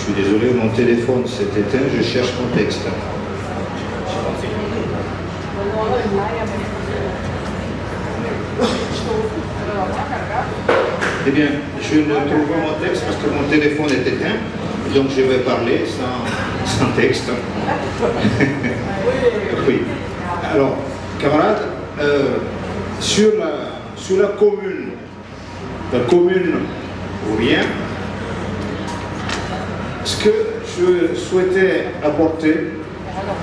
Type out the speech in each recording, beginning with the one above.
suis désolé, mon téléphone s'est éteint, je cherche mon texte. Eh bien, je ne trouve pas mon texte parce que mon téléphone est éteint, donc je vais parler sans texte. Oui. Alors, camarades, sur la commune ou rien, ce que je souhaitais apporter,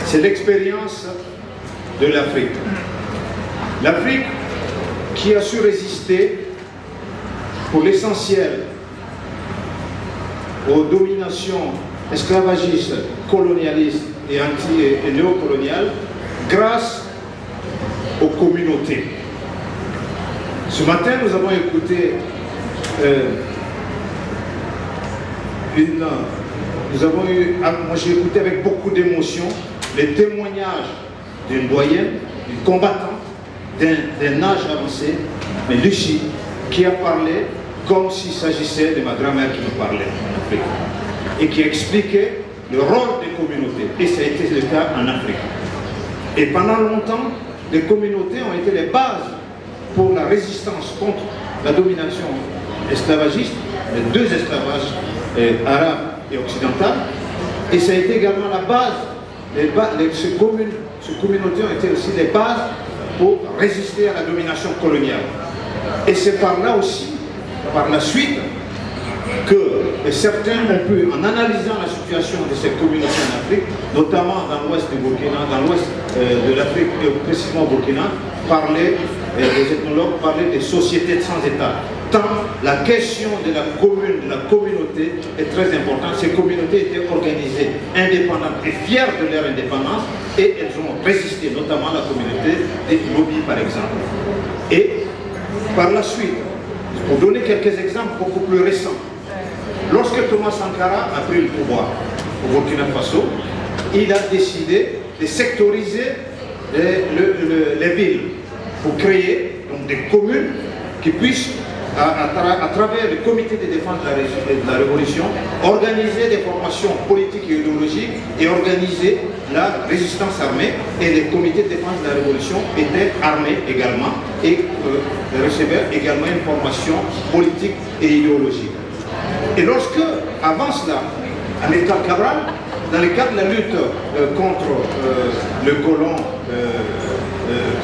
c'est l'expérience de l'Afrique. L'Afrique qui a su résister pour l'essentiel aux dominations esclavagistes, colonialistes et néocoloniales grâce aux communautés. Ce matin, nous avons écouté moi j'ai écouté avec beaucoup d'émotion les témoignages d'une doyenne, d'une combattante, d'un âge avancé, mais Lucie, qui a parlé comme s'il s'agissait de ma grand-mère qui me parlait en Afrique, et qui expliquait le rôle des communautés, et ça a été le cas en Afrique. Et pendant longtemps, les communautés ont été les bases pour la résistance contre la domination esclavagiste, les deux esclavages arabes et occidentaux, et ça a été également la base, ces communautés ont été aussi les bases pour résister à la domination coloniale. Et c'est par là aussi, par la suite, que certains ont pu, en analysant la situation de ces communautés en Afrique, notamment dans l'ouest du Burkina, dans l'ouest de l'Afrique et précisément au Burkina, les ethnologues parlaient des sociétés sans État. Tant la question de la commune, de la communauté est très importante. Ces communautés étaient organisées, indépendantes et fières de leur indépendance, et elles ont résisté, notamment la communauté des Lobi par exemple. Et par la suite, pour donner quelques exemples beaucoup plus récents, lorsque Thomas Sankara a pris le pouvoir au Burkina Faso, il a décidé de sectoriser les villes pour créer donc, des communes qui puissent, à travers le comité de défense de la révolution, organiser des formations politiques et idéologiques et organiser la résistance armée. Et les comités de défense de la révolution étaient armés également et recevaient également une formation politique et idéologique. Et lorsque, avant cela, Amilcar Cabral, dans le cadre de la lutte contre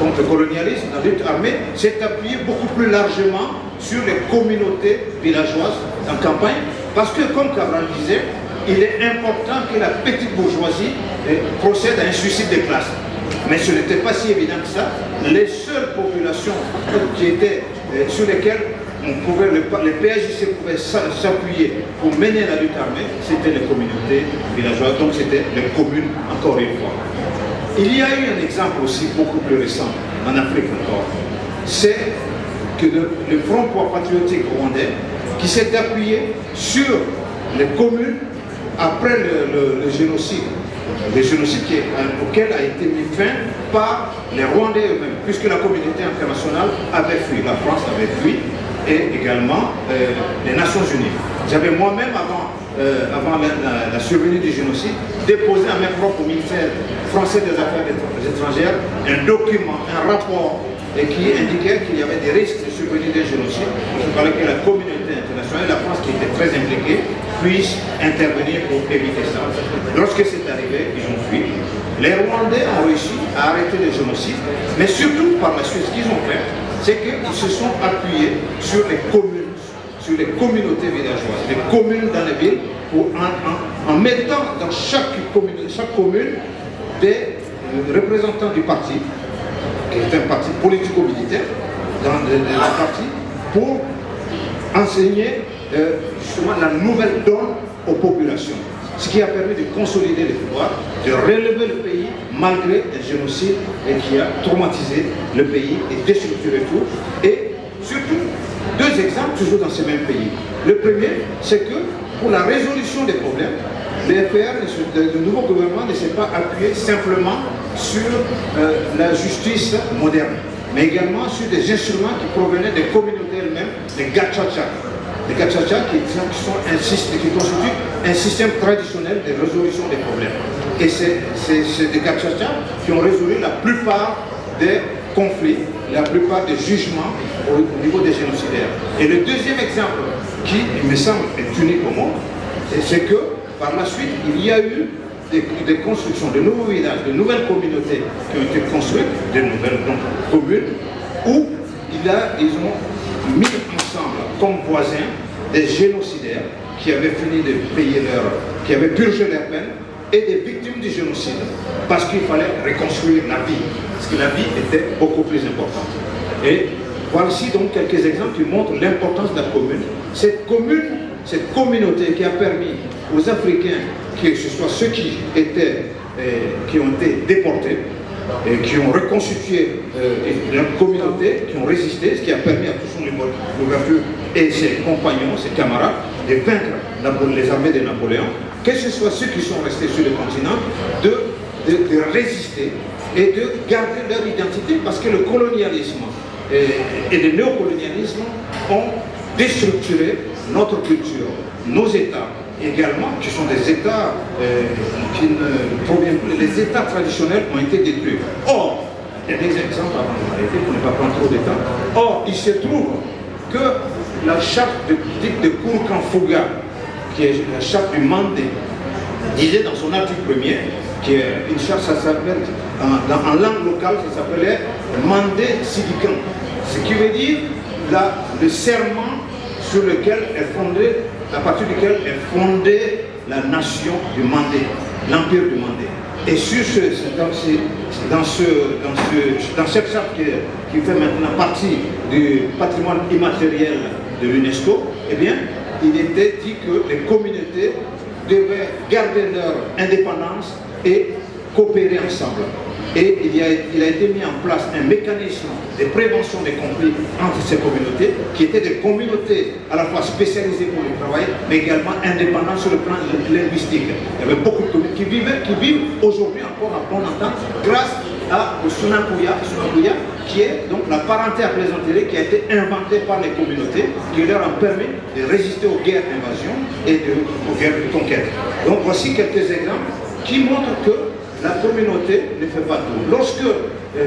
contre le colonialisme, la lutte armée, s'est appuyé beaucoup plus largement sur les communautés villageoises en campagne, parce que, comme Cabral disait, il est important que la petite bourgeoisie procède à un suicide des classes. Mais ce n'était pas si évident que ça. Les seules populations qui étaient, sur lesquelles les PAJC pouvaient s'appuyer pour mener la lutte armée, c'était les communautés villageoises, donc c'était les communes, encore une fois. Il y a eu un exemple aussi beaucoup plus récent, en Afrique encore, c'est que le Front patriotique rwandais, qui s'est appuyé sur les communes après le génocide auquel a été mis fin par les Rwandais eux-mêmes, puisque la communauté internationale avait fui, la France avait fui, et également les Nations Unies. J'avais moi-même, avant la survenue du génocide, déposé à mes propres ministères français des Affaires étrangères un document, un rapport qui indiquait qu'il y avait des risques de survenue des génocides. Il fallait que la communauté internationale, la France qui était très impliquée, puisse intervenir pour éviter ça. Lorsque c'est arrivé, ils ont fui. Les Rwandais ont réussi à arrêter le génocide, mais surtout par la suite, ce qu'ils ont fait, c'est qu'ils se sont appuyés sur les communes, sur les communautés villageoises, les communes dans les villes, en mettant dans chaque commune des représentants du parti, qui est un parti politico-militaire, dans le parti, pour enseigner justement la nouvelle donne aux populations. Ce qui a permis de consolider le pouvoir, de relever le pays malgré le génocide et qui a traumatisé le pays et déstructuré tout. Et surtout, deux exemples toujours dans ces mêmes pays. Le premier, c'est que pour la résolution des problèmes, le FPR, le nouveau gouvernement, ne s'est pas appuyé simplement sur la justice moderne, mais également sur des instruments qui provenaient des communautés elles-mêmes, des gachacha. Les Gacaca qui constituent un système traditionnel de résolution des problèmes. Et c'est des Gacaca qui ont résolu la plupart des conflits, la plupart des jugements au niveau des génocidaires. Et le deuxième exemple, qui il me semble est unique au monde, c'est que par la suite, il y a eu des constructions, de nouveaux villages, de nouvelles communautés qui ont été construites, de nouvelles communes, où ils ont mis ensemble comme voisins des génocidaires qui avaient fini de payer qui avaient purgé leur peine, et des victimes du génocide, parce qu'il fallait reconstruire la vie, parce que la vie était beaucoup plus importante. Et voici donc quelques exemples qui montrent l'importance de la commune. Cette communauté qui a permis aux Africains, que ce soit ceux qui ont été déportés, et qui ont reconstitué leur communauté, qui ont résisté, ce qui a permis à tout son ouverture et ses compagnons, ses camarades, de vaincre les armées de Napoléon, que ce soit ceux qui sont restés sur le continent, de résister et de garder leur identité, parce que le colonialisme et le néocolonialisme ont déstructuré notre culture, nos États également, qui sont des États qui ne proviennent plus. Les États traditionnels ont été détruits. Or, il y a des exemples avant de m'arrêter pour ne pas prendre trop de temps. Or, il se trouve que la charte de Kourkan-Fouga, qui est la charte du Mandé, disait dans son article premier, qui est une charte, ça s'appelle, en langue locale, ça s'appelait Mandé Sidikan, ce qui veut dire le serment sur lequel est fondé, à partir duquel est fondée la nation du Mandé, l'empire du Mandé. Et sur dans cette charte qui fait maintenant partie du patrimoine immatériel de l'UNESCO, eh bien, il était dit que les communautés devaient garder leur indépendance et coopérer ensemble. Et il a été mis en place un mécanisme de prévention des conflits entre ces communautés, qui étaient des communautés à la fois spécialisées pour le travail, mais également indépendantes sur le plan linguistique. Il y avait beaucoup de communautés qui vivent aujourd'hui encore en bonne entente grâce au Sonakuya, qui est donc la parenté à plaisanterie qui a été inventée par les communautés, qui leur a permis de résister aux guerres d'invasion et aux guerres de conquête. Donc voici quelques exemples qui montrent que la communauté ne fait pas tout. Lorsque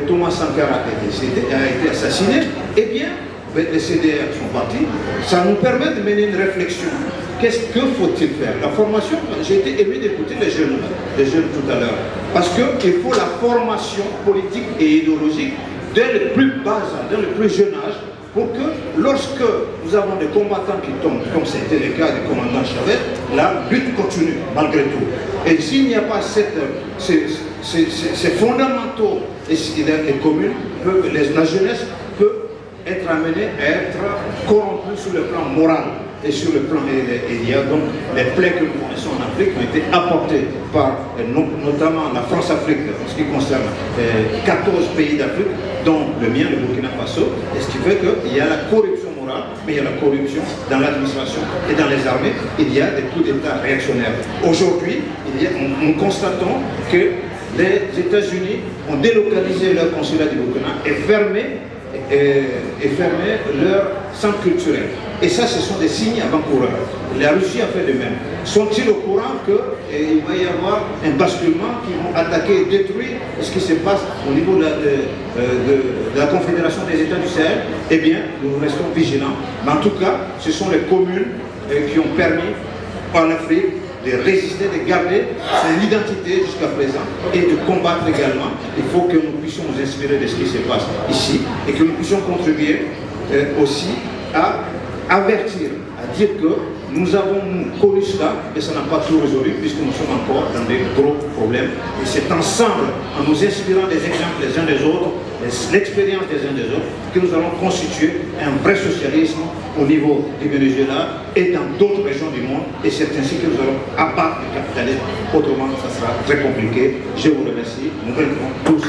Thomas Sankara a été assassiné, eh bien, les CDR sont partis. Ça nous permet de mener une réflexion. Qu'est-ce que faut-il faire? La formation, j'ai été ému d'écouter les jeunes tout à l'heure. Parce qu'il faut la formation politique et idéologique dès le plus bas âge, dès le plus jeune âge, pour que lorsque nous avons des combattants qui tombent, comme c'était le cas du commandant Chavez, la lutte continue malgré tout. Et s'il n'y a pas ces fondamentaux et communs, la jeunesse peut être amenée à être corrompue sur le plan moral et sur le plan. Il y a donc les plaies que nous connaissons en Afrique qui ont été apportées par notamment la France-Afrique, en ce qui concerne 14 pays d'Afrique, dont le mien, le Burkina Faso, et ce qui fait qu'il y a la corruption morale, mais il y a la corruption dans l'administration et dans les armées. Il y a des coups d'État réactionnaires. Aujourd'hui, nous constatons que les États-Unis ont délocalisé leur consulat du Burkina et fermé leur centre culturel. Et ça, ce sont des signes avant-coureurs. La Russie a fait de même. Sont-ils au courant qu'il va y avoir un basculement qui vont attaquer et détruire ce qui se passe au niveau de la Confédération des États du Sahel? Eh bien, nous restons vigilants. Mais en tout cas, ce sont les communes qui ont permis en Afrique de résister, de garder son identité jusqu'à présent et de combattre également. Il faut que nous puissions nous inspirer de ce qui se passe ici et que nous puissions contribuer aussi à avertir, à dire que nous avons connu cela, mais ça n'a pas tout résolu puisque nous sommes encore dans des gros problèmes. Et c'est ensemble, en nous inspirant des exemples les uns des autres, l'expérience des uns des autres, que nous allons constituer un vrai socialisme au niveau du Venezuela et dans d'autres régions du monde. Et c'est ainsi que nous allons abattre le capitalisme. Autrement, ça sera très compliqué. Je vous remercie. Nous vaincrons tous.